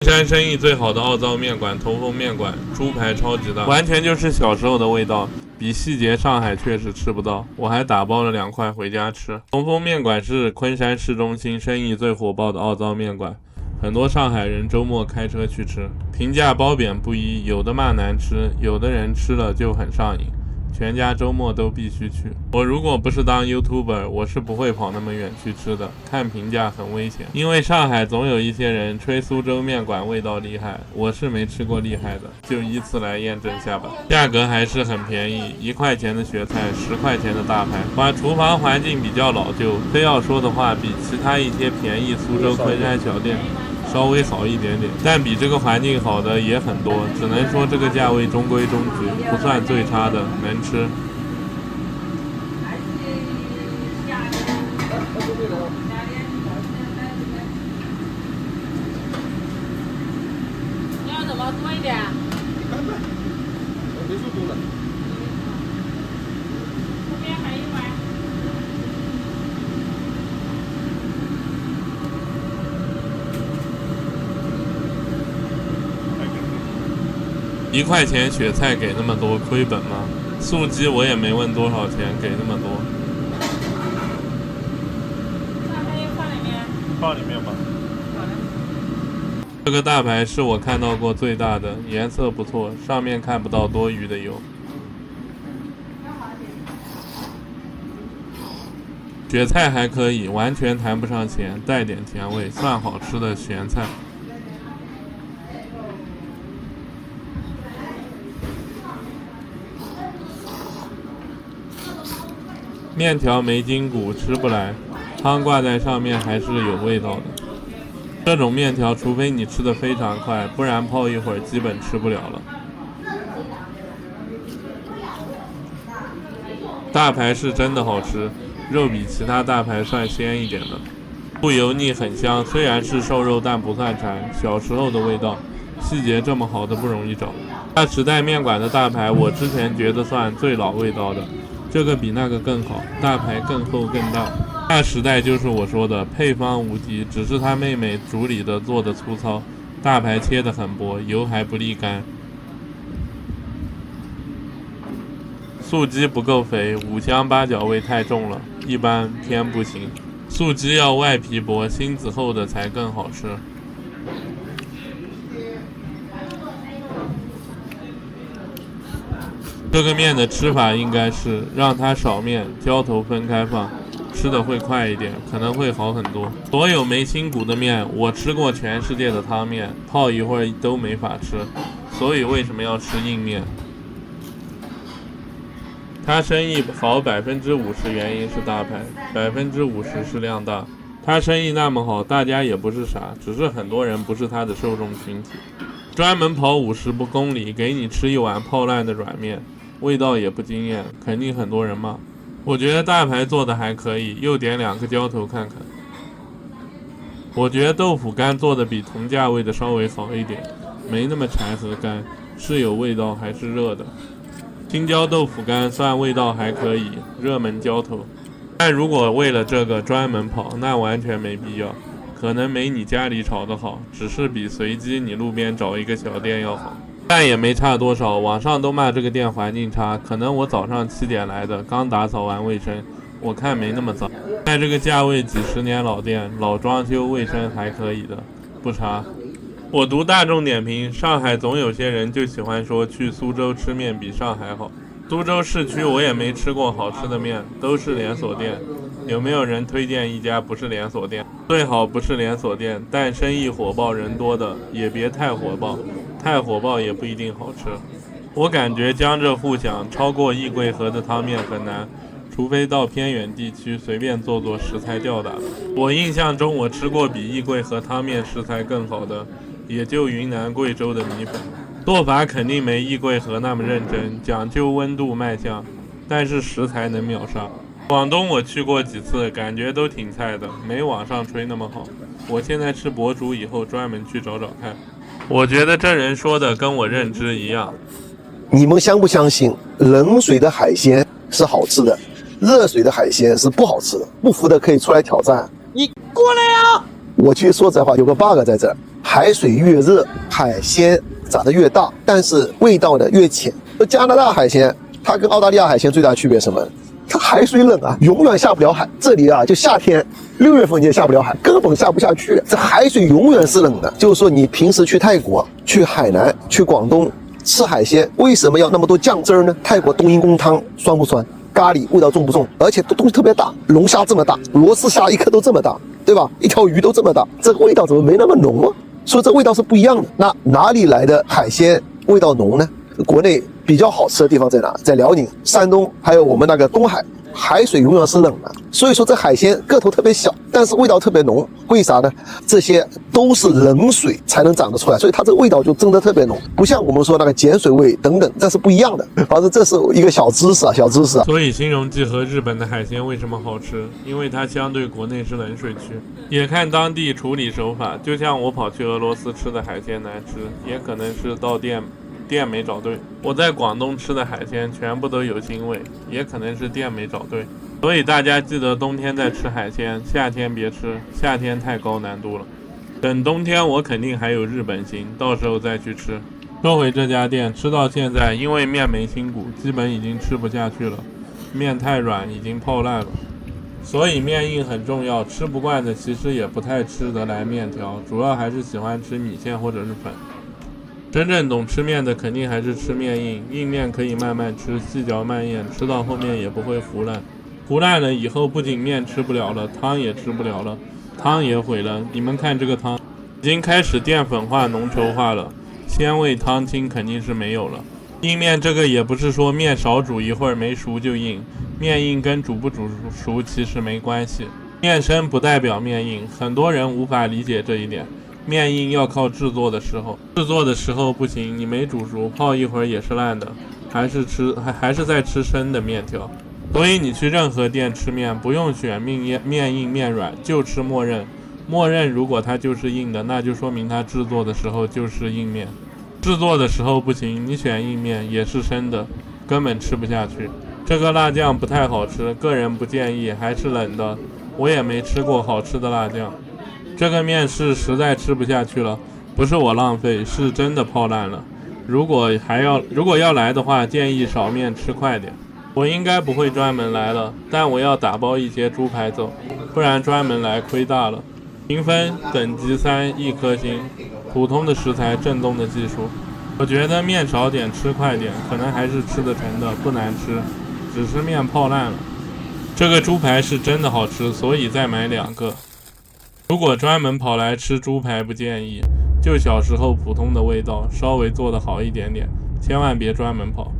山生意最好的奥灶面馆同丰面馆，猪排超级大，完全就是小时候的味道。比细节上海确实吃不到，我还打包了2块回家吃。同丰面馆是昆山市中心生意最火爆的奥灶面馆，很多上海人周末开车去吃，评价褒贬不一，有的骂难吃，有的人吃了就很上瘾。全家周末都必须去。我如果不是当 YouTuber， 我是不会跑那么远去吃的。看评价很危险，因为上海总有一些人吹苏州面馆味道厉害，我是没吃过厉害的，就依次来验证下吧。价格还是很便宜，1块钱的雪菜，10块钱的大排。厨房环境比较老旧，非要说的话，比其他一些便宜苏州昆山小店稍微好一点点，但比这个环境好的也很多，只能说这个价位中规中矩，不算最差的，能吃。你要怎么多一点？我没说多了。这边还一碗。1块钱雪菜给那么多，亏本吗？素鸡我也没问多少钱，给那么多。大排放里面。放里面吧。好的。这个大排是我看到过最大的，颜色不错，上面看不到多余的油。雪菜还可以，完全谈不上咸，带点甜味，算好吃的咸菜。面条没筋骨，吃不来，汤挂在上面还是有味道的。这种面条，除非你吃得非常快，不然泡一会儿基本吃不了了。大排是真的好吃，肉比其他大排算鲜一点的，不油腻，很香。虽然是瘦肉，但不算柴，小时候的味道。细节这么好的不容易找。大时代面馆的大排，我之前觉得算最老味道的。这个比那个更好，大排更厚更大。大时代就是我说的配方无敌，只是他妹妹处理的做的粗糙，大排切得很薄，油还不沥干。素鸡不够肥，五香八角味太重了，一般偏不行。素鸡要外皮薄，心子厚的才更好吃。这个面的吃法应该是让它少面，浇头分开放，吃的会快一点，可能会好很多。所有没筋骨的面，我吃过全世界的汤面，泡一会儿都没法吃，所以为什么要吃硬面？它生意好50%原因是大排，50%是量大。它生意那么好，大家也不是傻，只是很多人不是它的受众群体。专门跑50多公里给你吃一碗泡烂的软面，味道也不惊艳，肯定很多人骂。我觉得大排做的还可以，又点2个浇头看看。我觉得豆腐干做的比同价位的稍微好一点，没那么柴和干，是有味道，还是热的。青椒豆腐干算味道还可以，热门浇头。但如果为了这个专门跑，那完全没必要。可能没你家里炒的好，只是比随机你路边找一个小店要好，但也没差多少。网上都骂这个店环境差，可能我早上7点来的，刚打扫完卫生，我看没那么脏。在这个价位几10年老店，老装修，卫生还可以的，不差。我读大众点评，上海总有些人就喜欢说去苏州吃面比上海好。苏州市区我也没吃过好吃的面，都是连锁店。有没有人推荐一家不是连锁店？最好不是连锁店，但生意火爆人多的也别太火爆，太火爆也不一定好吃。我感觉江浙沪想超过易桂河的汤面很难，除非到偏远地区随便做做食材吊打的。我印象中我吃过比易桂河汤面食材更好的，也就云南贵州的米粉。做法肯定没易桂河那么认真，讲究温度卖相，但是食材能秒杀。广东我去过几次，感觉都挺菜的，没网上吹那么好。我现在吃博主以后专门去找找看。我觉得这人说的跟我认知一样。你们相不相信冷水的海鲜是好吃的，热水的海鲜是不好吃的？不服的可以出来挑战。你过来呀！我去说实话，有个 bug 在这儿。海水越热，海鲜长得越大，但是味道呢越浅。加拿大海鲜它跟澳大利亚海鲜最大区别是什么？它海水冷啊，永远下不了海。这里啊，就夏天6月份你也下不了海，根本下不下去。这海水永远是冷的。就是说，你平时去泰国、去海南、去广东吃海鲜，为什么要那么多酱汁呢？泰国冬阴功汤酸不酸？咖喱味道重不重？而且东西特别大，龙虾这么大，螺丝虾一颗都这么大，对吧？一条鱼都这么大，这个味道怎么没那么浓啊？所以这味道是不一样的。那哪里来的海鲜味道浓呢？国内比较好吃的地方在哪？在辽宁、山东，还有我们那个东海，海水永远是冷的，所以说这海鲜个头特别小，但是味道特别浓。为啥呢？这些都是冷水才能长得出来，所以它这个味道就真的特别浓，不像我们说那个碱水味等等，这是不一样的。反正这是一个小知识啊，小知识啊。所以新荣记和日本的海鲜为什么好吃？因为它相对国内是冷水区，也看当地处理手法。就像我跑去俄罗斯吃的海鲜难吃，也可能是到店没找对。我在广东吃的海鲜全部都有腥味，也可能是店没找对。所以大家记得冬天再吃海鲜，夏天别吃，夏天太高难度了。等冬天我肯定还有日本行，到时候再去吃。说回这家店，吃到现在，因为面没筋骨，基本已经吃不下去了，面太软，已经泡烂了。所以面硬很重要，吃不惯的其实也不太吃得来面条，主要还是喜欢吃米线或者是粉。真正懂吃面的肯定还是吃面硬，硬面可以慢慢吃，细嚼慢咽，吃到后面也不会糊烂。糊烂了以后，不仅面吃不了了，汤也吃不了了，汤也毁了。你们看这个汤，已经开始淀粉化、浓稠化了，鲜味汤清肯定是没有了。硬面这个也不是说面少煮一会儿没熟就硬，面硬跟煮不煮熟其实没关系。面生不代表面硬，很多人无法理解这一点。面硬要靠制作的时候不行，你没煮熟，泡一会儿也是烂的，还是在吃生的面条。所以你去任何店吃面，不用选面硬面软，就吃默认如果它就是硬的，那就说明它制作的时候就是硬面。制作的时候不行，你选硬面也是生的，根本吃不下去。这个辣酱不太好吃，个人不建议，还是冷的，我也没吃过好吃的辣酱。这个面是实在吃不下去了，不是我浪费，是真的泡烂了。如果要来的话，建议少面吃快点。我应该不会专门来了，但我要打包一些猪排走，不然专门来亏大了。评分等级3，1颗星。普通的食材，正宗的技术。我觉得面少点，吃快点，可能还是吃得成的，不难吃，只是面泡烂了。这个猪排是真的好吃，所以再买2个。如果专门跑来吃猪排不建议，就小时候普通的味道，稍微做得好一点点，千万别专门跑。